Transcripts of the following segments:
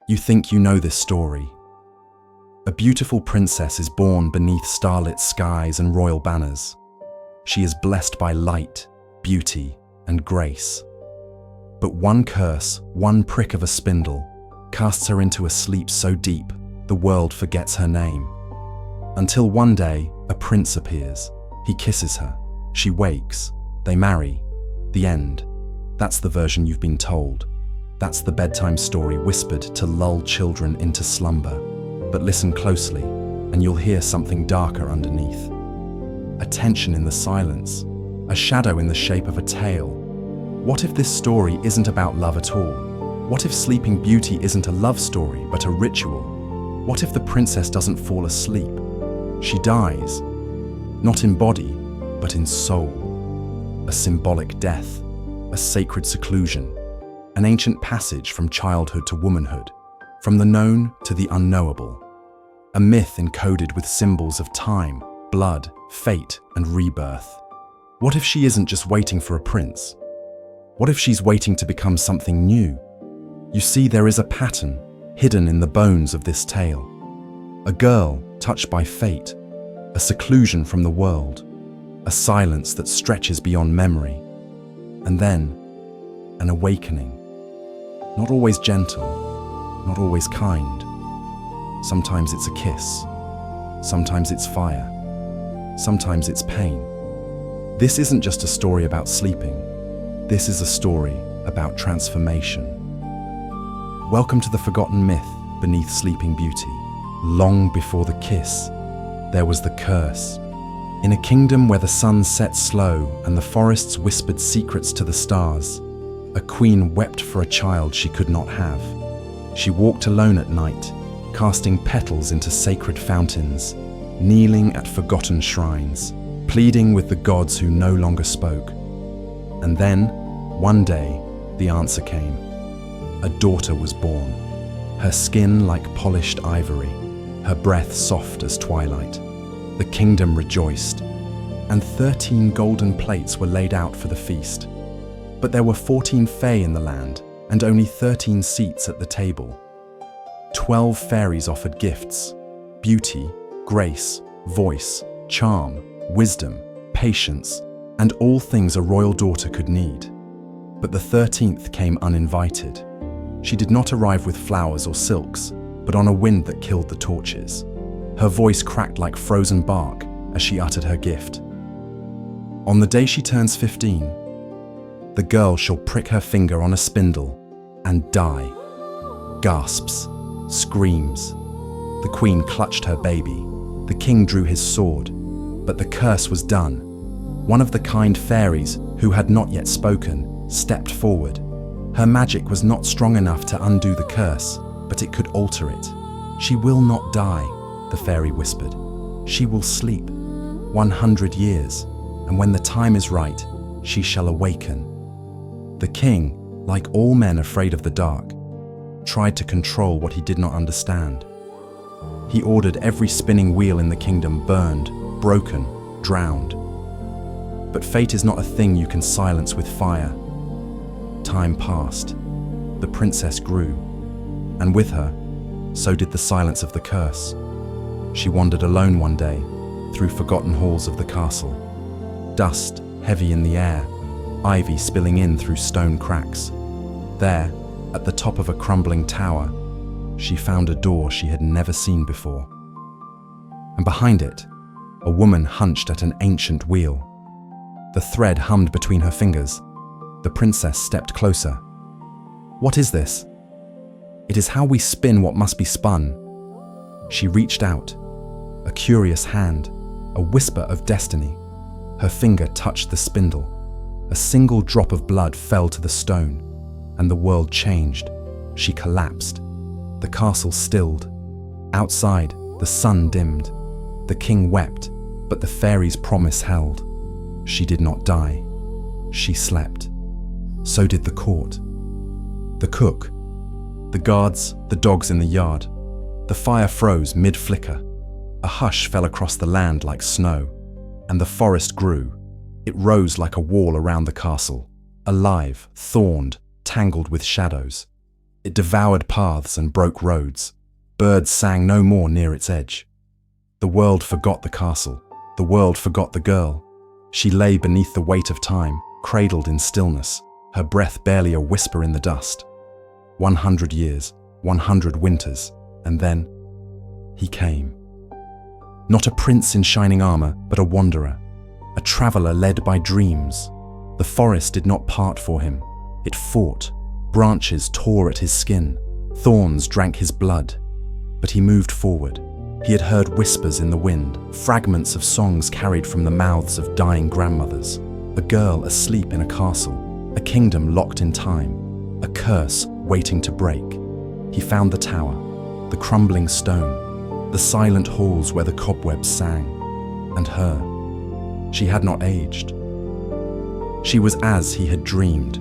You think you know this story. A beautiful princess is born beneath starlit skies and royal banners. She is blessed by light, beauty, and grace. But one curse, one prick of a spindle, casts her into a sleep so deep the world forgets her name. Until one day, a prince appears. He kisses her. She wakes. They marry. The end. That's the version you've been told. That's the bedtime story whispered to lull children into slumber. But listen closely, and you'll hear something darker underneath. A tension in the silence, a shadow in the shape of a tale. What if this story isn't about love at all? What if Sleeping Beauty isn't a love story, but a ritual? What if the princess doesn't fall asleep? She dies, not in body, but in soul. A symbolic death, a sacred seclusion, an ancient passage from childhood to womanhood, from the known to the unknowable. A myth encoded with symbols of time, blood, fate, and rebirth. What if she isn't just waiting for a prince? What if she's waiting to become something new? You see, there is a pattern hidden in the bones of this tale. A girl touched by fate, a seclusion from the world, a silence that stretches beyond memory, and then an awakening. Not always gentle, not always kind. Sometimes it's a kiss, sometimes it's fire, sometimes it's pain. This isn't just a story about sleeping. This is a story about transformation. Welcome to the forgotten myth beneath Sleeping Beauty. Long before the kiss, there was the curse. In a kingdom where the sun set slow and the forests whispered secrets to the stars, a queen wept for a child she could not have. She walked alone at night, casting petals into sacred fountains, kneeling at forgotten shrines, pleading with the gods who no longer spoke. And then, one day, the answer came. A daughter was born, her skin like polished ivory, her breath soft as twilight. The kingdom rejoiced, and 13 golden plates were laid out for the feast. But there were 14 fae in the land, and only 13 seats at the table. 12 fairies offered gifts: beauty, grace, voice, charm, wisdom, patience, and all things a royal daughter could need. But the 13th came uninvited. She did not arrive with flowers or silks, but on a wind that killed the torches. Her voice cracked like frozen bark as she uttered her gift. On the day she turns 15, the girl shall prick her finger on a spindle and die. Gasps, screams. The queen clutched her baby. The king drew his sword, but the curse was done. One of the kind fairies, who had not yet spoken, stepped forward. Her magic was not strong enough to undo the curse, but it could alter it. She will not die, the fairy whispered. She will sleep 100 years, and when the time is right, she shall awaken. The king, like all men afraid of the dark, tried to control what he did not understand. He ordered every spinning wheel in the kingdom burned, broken, drowned. But fate is not a thing you can silence with fire. Time passed. The princess grew, and with her, so did the silence of the curse. She wandered alone one day through forgotten halls of the castle. Dust heavy in the air, ivy spilling in through stone cracks. There, at the top of a crumbling tower, she found a door she had never seen before. And behind it, a woman hunched at an ancient wheel. The thread hummed between her fingers. The princess stepped closer. "What is this?" "It is how we spin what must be spun." She reached out, a curious hand, a whisper of destiny. Her finger touched the spindle. A single drop of blood fell to the stone, and the world changed. She collapsed. The castle stilled. Outside, the sun dimmed. The king wept, but the fairy's promise held. She did not die. She slept. So did the court. The cook, the guards, the dogs in the yard. The fire froze mid-flicker. A hush fell across the land like snow, and the forest grew. It rose like a wall around the castle, alive, thorned, tangled with shadows. It devoured paths and broke roads. Birds sang no more near its edge. The world forgot the castle. The world forgot the girl. She lay beneath the weight of time, cradled in stillness, her breath barely a whisper in the dust. 100 years, 100 winters, and then he came. Not a prince in shining armor, but a wanderer, a traveler led by dreams. The forest did not part for him. It fought. Branches tore at his skin. Thorns drank his blood. But he moved forward. He had heard whispers in the wind, fragments of songs carried from the mouths of dying grandmothers. A girl asleep in a castle, a kingdom locked in time, a curse waiting to break. He found the tower, the crumbling stone, the silent halls where the cobwebs sang. And her. She had not aged. She was as he had dreamed.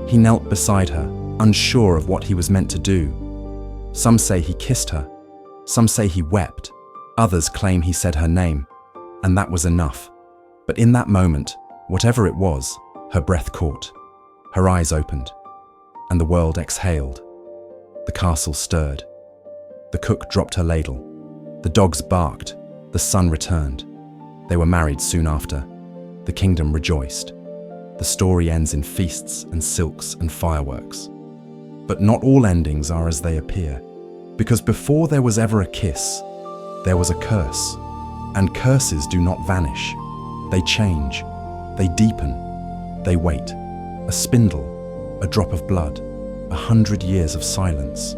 He knelt beside her, unsure of what he was meant to do. Some say he kissed her. Some say he wept. Others claim he said her name. And that was enough. But in that moment, whatever it was, her breath caught. Her eyes opened. And the world exhaled. The castle stirred. The cook dropped her ladle. The dogs barked. The sun returned. They were married soon after. The kingdom rejoiced. The story ends in feasts and silks and fireworks. But not all endings are as they appear. Because before there was ever a kiss, there was a curse. And curses do not vanish. They change. They deepen. They wait. A spindle, a drop of blood, 100 years of silence.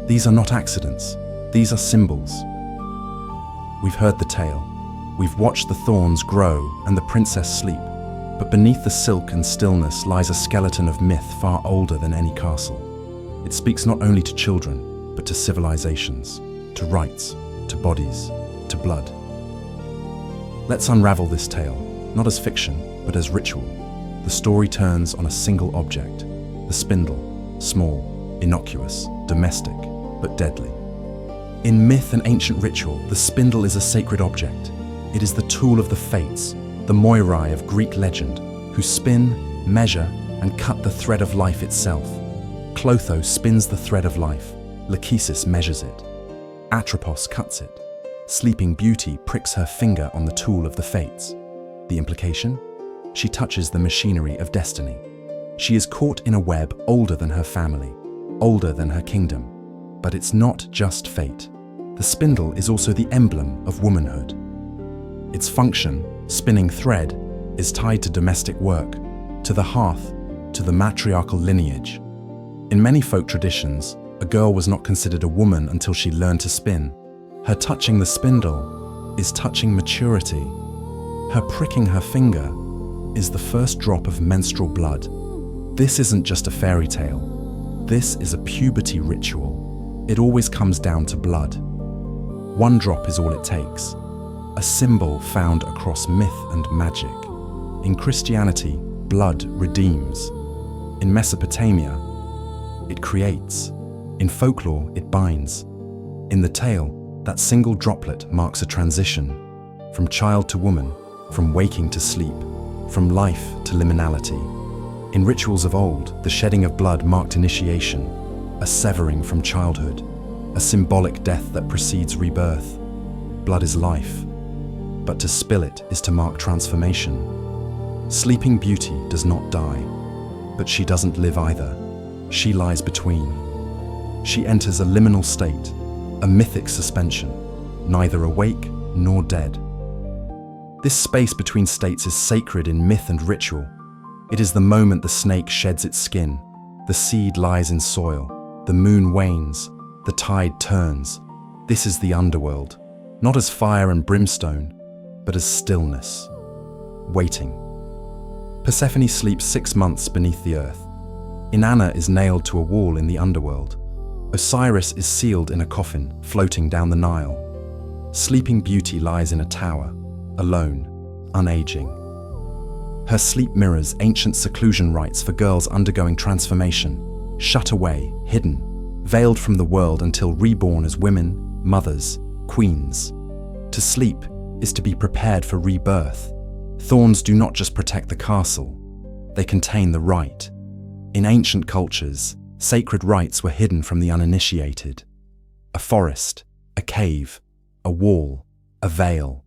These are not accidents. These are symbols. We've heard the tale. We've watched the thorns grow and the princess sleep. But beneath the silk and stillness lies a skeleton of myth far older than any castle. It speaks not only to children, but to civilizations, to rites, to bodies, to blood. Let's unravel this tale, not as fiction, but as ritual. The story turns on a single object, the spindle, small, innocuous, domestic, but deadly. In myth and ancient ritual, the spindle is a sacred object. It is the tool of the fates, the Moirai of Greek legend, who spin, measure, and cut the thread of life itself. Clotho spins the thread of life. Lachesis measures it. Atropos cuts it. Sleeping Beauty pricks her finger on the tool of the fates. The implication? She touches the machinery of destiny. She is caught in a web older than her family, older than her kingdom. But it's not just fate. The spindle is also the emblem of womanhood. Its function, spinning thread, is tied to domestic work, to the hearth, to the matriarchal lineage. In many folk traditions, a girl was not considered a woman until she learned to spin. Her touching the spindle is touching maturity. Her pricking her finger is the first drop of menstrual blood. This isn't just a fairy tale. This is a puberty ritual. It always comes down to blood. One drop is all it takes. A symbol found across myth and magic. In Christianity, blood redeems. In Mesopotamia, it creates. In folklore, it binds. In the tale, that single droplet marks a transition, from child to woman, from waking to sleep, from life to liminality. In rituals of old, the shedding of blood marked initiation, a severing from childhood, a symbolic death that precedes rebirth. Blood is life, but to spill it is to mark transformation. Sleeping Beauty does not die, but she doesn't live either. She lies between. She enters a liminal state, a mythic suspension, neither awake nor dead. This space between states is sacred in myth and ritual. It is the moment the snake sheds its skin, the seed lies in soil, the moon wanes, the tide turns. This is the underworld, not as fire and brimstone, but as stillness, waiting. Persephone sleeps 6 months beneath the earth. Inanna is nailed to a wall in the underworld. Osiris is sealed in a coffin, floating down the Nile. Sleeping Beauty lies in a tower, alone, unaging. Her sleep mirrors ancient seclusion rites for girls undergoing transformation, shut away, hidden, veiled from the world until reborn as women, mothers, queens. To sleep is to be prepared for rebirth. Thorns do not just protect the castle, they contain the rite. In ancient cultures, Sacred rites were hidden from the uninitiated. A forest, a cave, a wall, a veil.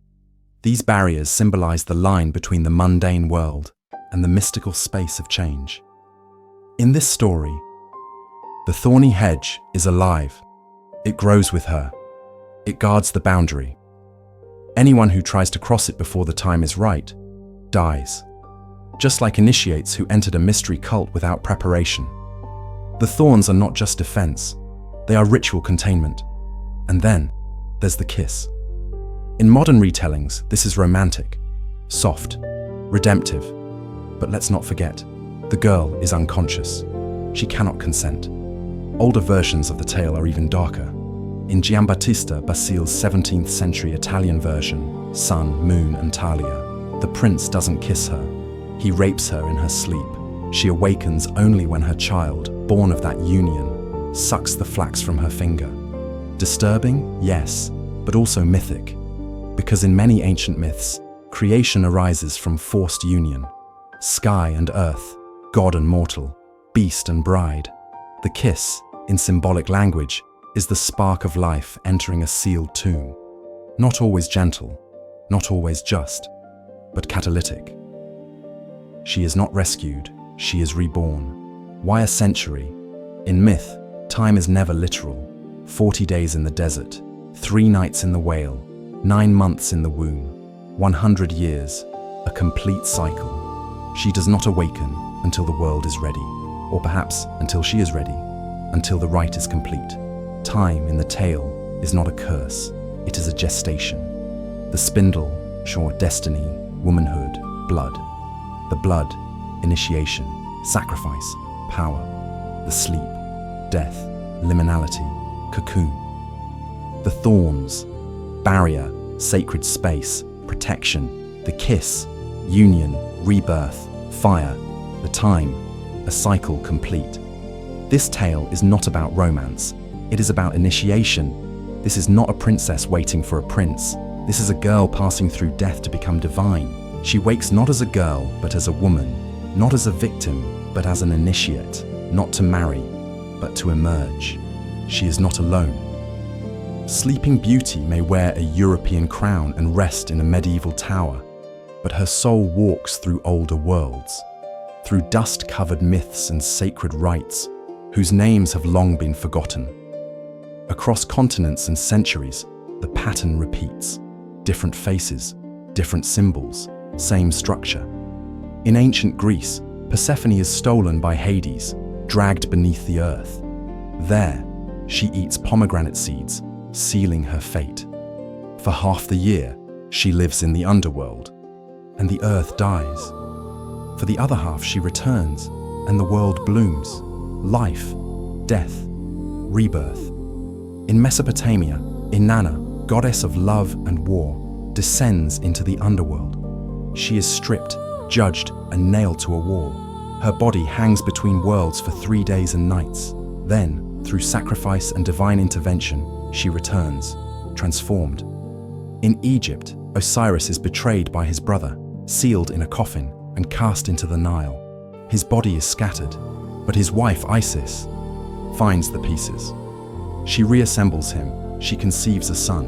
These barriers symbolize the line between the mundane world and the mystical space of change. In this story, the thorny hedge is alive. It grows with her. It guards the boundary. Anyone who tries to cross it before the time is right dies. Just like initiates who entered a mystery cult without preparation. The thorns are not just defense, they are ritual containment. And then, there's the kiss. In modern retellings, this is romantic, soft, redemptive. But let's not forget, the girl is unconscious. She cannot consent. Older versions of the tale are even darker. In Giambattista Basile's 17th century Italian version, Sun, Moon and Talia, the prince doesn't kiss her. He rapes her in her sleep. She awakens only when her child, born of that union, sucks the flax from her finger. Disturbing, yes, but also mythic. Because in many ancient myths, creation arises from forced union. Sky and earth, god and mortal, beast and bride. The kiss, in symbolic language, is the spark of life entering a sealed tomb. Not always gentle, not always just, but catalytic. She is not rescued, she is reborn. Why a century? In myth, time is never literal. 40 days in the desert, 3 nights in the whale, 9 months in the womb, 100 years, a complete cycle. She does not awaken until the world is ready, or perhaps until she is ready, until the rite is complete. Time in the tale is not a curse, it is a gestation. The spindle, sure, destiny, womanhood, blood. The blood, initiation, sacrifice, power. The sleep, death, liminality, cocoon. The thorns, barrier, sacred space, protection. The kiss, union, rebirth, fire. The time, a cycle complete. This tale is not about romance. It is about initiation. This is not a princess waiting for a prince. This is a girl passing through death to become divine. She wakes not as a girl, but as a woman. Not as a victim, but as an initiate. Not to marry, but to emerge. She is not alone. Sleeping Beauty may wear a European crown and rest in a medieval tower, but her soul walks through older worlds, through dust-covered myths and sacred rites, whose names have long been forgotten. Across continents and centuries, the pattern repeats. Different faces, different symbols, same structure. In ancient Greece, Persephone is stolen by Hades, dragged beneath the earth. There, she eats pomegranate seeds, sealing her fate. For half the year, she lives in the underworld, and the earth dies. For the other half, she returns, and the world blooms. Life, death, rebirth. In Mesopotamia, Inanna, goddess of love and war, descends into the underworld. She is stripped, judged, and nailed to a wall. Her body hangs between worlds for 3 days and nights. Then, through sacrifice and divine intervention, she returns, transformed. In Egypt, Osiris is betrayed by his brother, sealed in a coffin, and cast into the Nile. His body is scattered, but his wife Isis finds the pieces. She reassembles him, she conceives a son.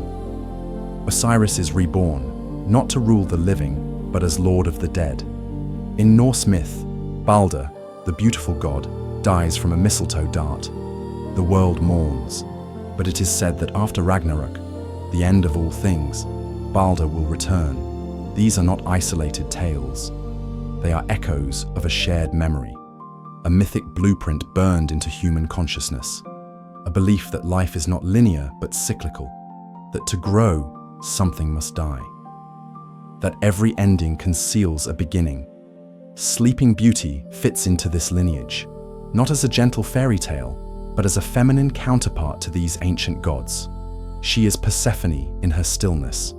Osiris is reborn, not to rule the living, but as lord of the dead. In Norse myth, Balder, the beautiful god, dies from a mistletoe dart. The world mourns, but it is said that after Ragnarok, the end of all things, Balder will return. These are not isolated tales. They are echoes of a shared memory, a mythic blueprint burned into human consciousness, a belief that life is not linear but cyclical, that to grow, something must die, that every ending conceals a beginning. Sleeping Beauty fits into this lineage, not as a gentle fairy tale, but as a feminine counterpart to these ancient gods. She is Persephone in her stillness.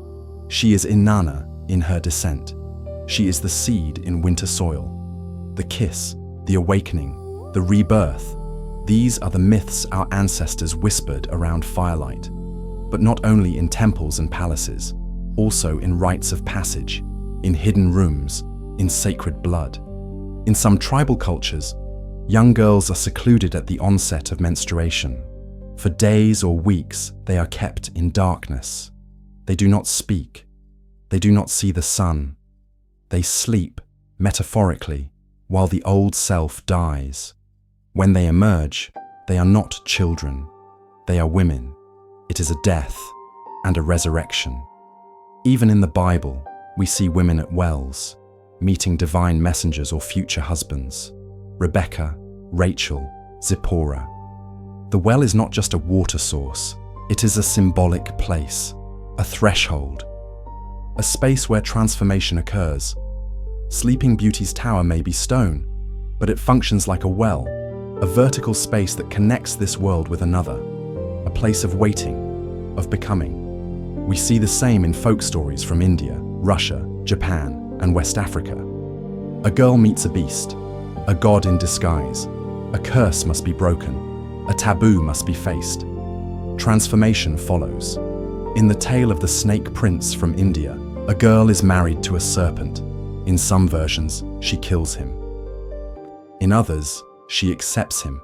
She is Inanna in her descent. She is the seed in winter soil. The kiss, the awakening, the rebirth. These are the myths our ancestors whispered around firelight, but not only in temples and palaces, also in rites of passage, in hidden rooms, in sacred blood. In some tribal cultures, Young girls are secluded at the onset of menstruation. For days or weeks, they are kept in darkness. They do not speak. They do not see the sun. They sleep, metaphorically, while the old self dies. When they emerge, they are not children. They are women. It is a death and a resurrection. Even in the Bible, we see women at wells, meeting divine messengers or future husbands. Rebecca, Rachel, Zipporah. The well is not just a water source, it is a symbolic place, a threshold, a space where transformation occurs. Sleeping Beauty's tower may be stone, but it functions like a well, a vertical space that connects this world with another, a place of waiting, of becoming. We see the same in folk stories from India, Russia, Japan, and West Africa. A girl meets a beast, a god in disguise. A curse must be broken, a taboo must be faced. Transformation follows. In the tale of the Snake Prince from India, a girl is married to a serpent. In some versions, she kills him. In others, she accepts him.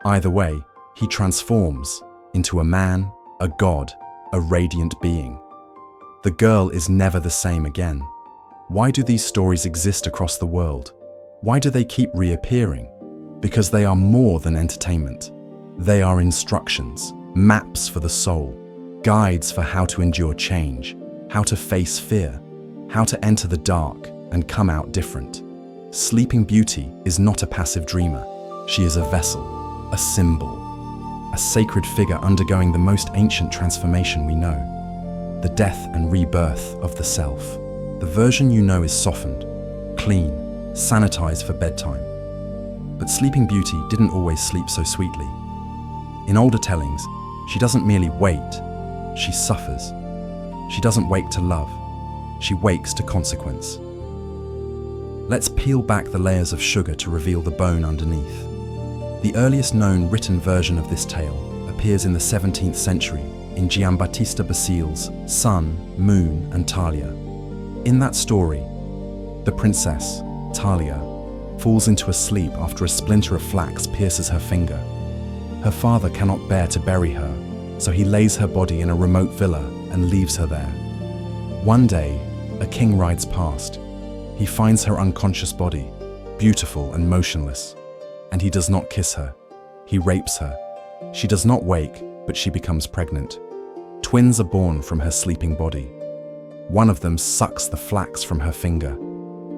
Either way, he transforms into a man, a god, a radiant being. The girl is never the same again. Why do these stories exist across the world? Why do they keep reappearing? Because they are more than entertainment. They are instructions, maps for the soul, guides for how to endure change, how to face fear, how to enter the dark and come out different. Sleeping Beauty is not a passive dreamer. She is a vessel, a symbol, a sacred figure undergoing the most ancient transformation we know, the death and rebirth of the self. The version you know is softened, clean, sanitized for bedtime. But Sleeping Beauty didn't always sleep so sweetly. In older tellings, she doesn't merely wait, she suffers. She doesn't wake to love, she wakes to consequence. Let's peel back the layers of sugar to reveal the bone underneath. The earliest known written version of this tale appears in the 17th century in Giambattista Basile's Sun, Moon and Talia. In that story, the princess, Talia, falls into a sleep after a splinter of flax pierces her finger. Her father cannot bear to bury her, so he lays her body in a remote villa and leaves her there. One day, a king rides past. He finds her unconscious body, beautiful and motionless, and he does not kiss her. He rapes her. She does not wake, but she becomes pregnant. Twins are born from her sleeping body. One of them sucks the flax from her finger,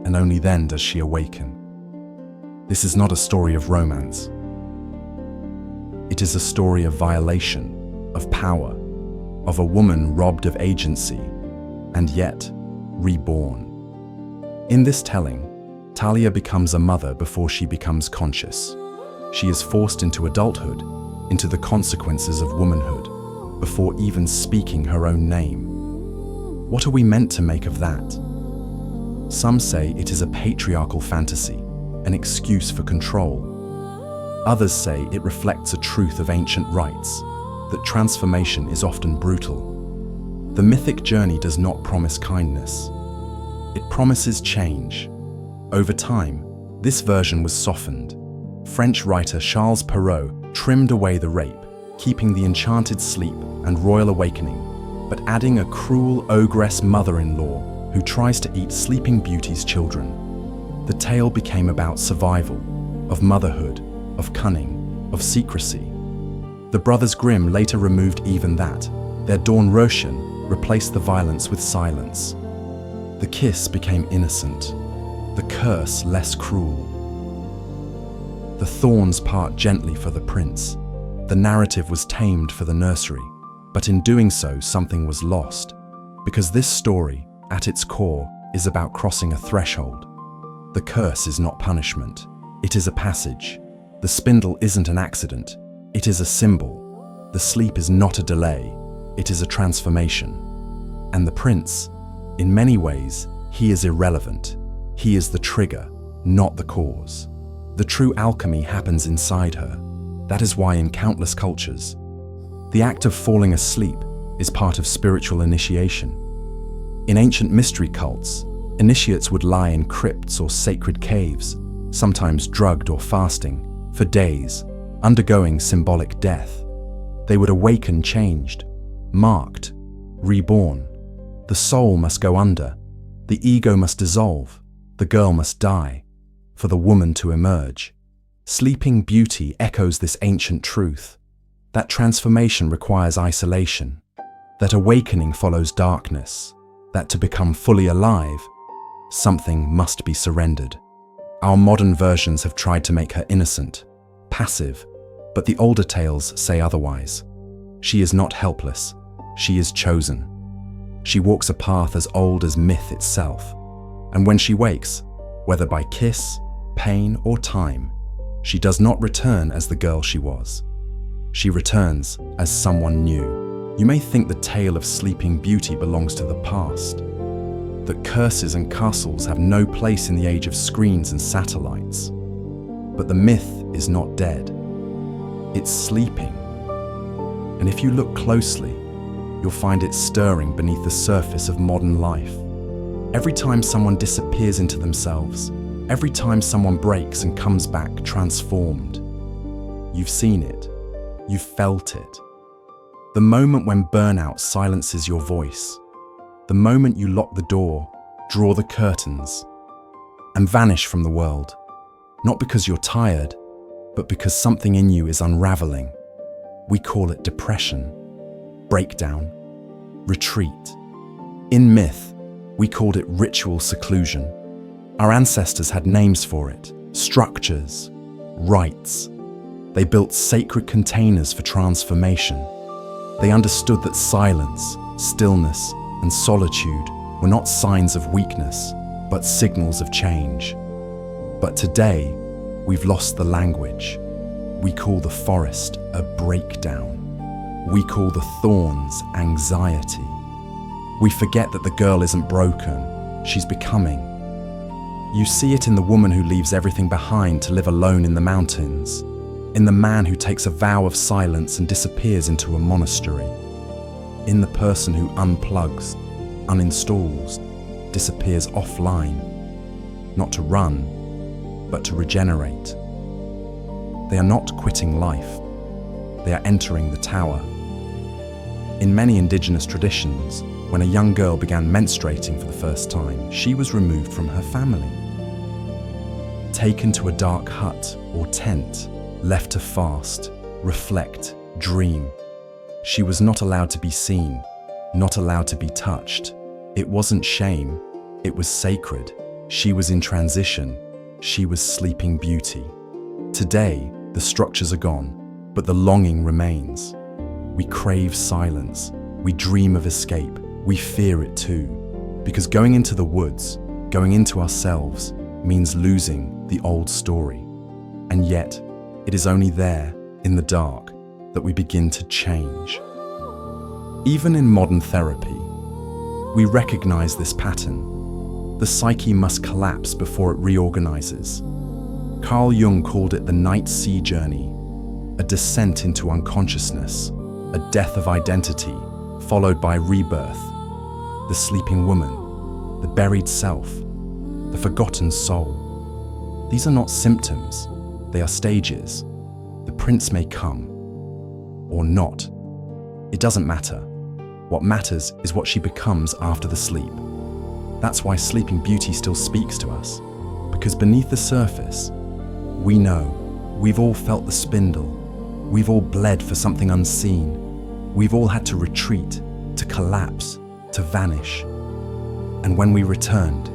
and only then does she awaken. This is not a story of romance. It is a story of violation, of power, of a woman robbed of agency, and yet reborn. In this telling, Talia becomes a mother before she becomes conscious. She is forced into adulthood, into the consequences of womanhood, before even speaking her own name. What are we meant to make of that? Some say it is a patriarchal fantasy, an excuse for control. Others say it reflects a truth of ancient rites, that transformation is often brutal. The mythic journey does not promise kindness. It promises change. Over time, this version was softened. French writer Charles Perrault trimmed away the rape, keeping the enchanted sleep and royal awakening, but adding a cruel ogress mother-in-law who tries to eat Sleeping Beauty's children. The tale became about survival, of motherhood, of cunning, of secrecy. The Brothers Grimm later removed even that. Their Dornröschen replaced the violence with silence. The kiss became innocent, the curse less cruel. The thorns part gently for the prince. The narrative was tamed for the nursery, but in doing so, something was lost. Because this story, at its core, is about crossing a threshold. The curse is not punishment, it is a passage. The spindle isn't an accident, it is a symbol. The sleep is not a delay, it is a transformation. And the prince, in many ways, he is irrelevant. He is the trigger, not the cause. The true alchemy happens inside her. That is why in countless cultures, the act of falling asleep is part of spiritual initiation. In ancient mystery cults, initiates would lie in crypts or sacred caves, sometimes drugged or fasting, For days, undergoing symbolic death, they would awaken changed, marked, reborn. The soul must go under, the ego must dissolve, the girl must die, for the woman to emerge. Sleeping Beauty echoes this ancient truth, that transformation requires isolation, that awakening follows darkness, that to become fully alive, something must be surrendered. Our modern versions have tried to make her innocent, passive, but the older tales say otherwise. She is not helpless, she is chosen. She walks a path as old as myth itself, and when she wakes, whether by kiss, pain, or time, she does not return as the girl she was. She returns as someone new. You may think the tale of Sleeping Beauty belongs to the past, that curses and castles have no place in the age of screens and satellites. But the myth is not dead. It's sleeping. And if you look closely, you'll find it stirring beneath the surface of modern life. Every time someone disappears into themselves, every time someone breaks and comes back transformed, you've seen it, you've felt it. The moment when burnout silences your voice, the moment you lock the door, draw the curtains, and vanish from the world, not because you're tired, but because something in you is unraveling. We call it depression, breakdown, retreat. In myth, we called it ritual seclusion. Our ancestors had names for it, structures, rites. They built sacred containers for transformation. They understood that silence, stillness, and solitude were not signs of weakness, but signals of change. But today, we've lost the language. We call the forest a breakdown. We call the thorns anxiety. We forget that the girl isn't broken, she's becoming. You see it in the woman who leaves everything behind to live alone in the mountains, in the man who takes a vow of silence and disappears into a monastery, in the person who unplugs, uninstalls, disappears offline, not to run, but to regenerate. They are not quitting life, they are entering the tower. In many indigenous traditions, when a young girl began menstruating for the first time, she was removed from her family, taken to a dark hut or tent, left to fast, reflect, dream. She was not allowed to be seen, not allowed to be touched. It wasn't shame, it was sacred. She was in transition, she was Sleeping Beauty. Today, the structures are gone, but the longing remains. We crave silence, we dream of escape, we fear it too. Because going into the woods, going into ourselves, means losing the old story. And yet, it is only there, in the dark, that we begin to change. Even in modern therapy, we recognize this pattern. The psyche must collapse before it reorganizes. Carl Jung called it the night sea journey, a descent into unconsciousness, a death of identity, followed by rebirth. The sleeping woman, the buried self, the forgotten soul. These are not symptoms, they are stages. The prince may come, or not. It doesn't matter. What matters is what she becomes after the sleep. That's why Sleeping Beauty still speaks to us, because beneath the surface, we know, we've all felt the spindle, we've all bled for something unseen, we've all had to retreat, to collapse, to vanish. And when we returned,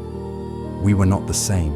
we were not the same.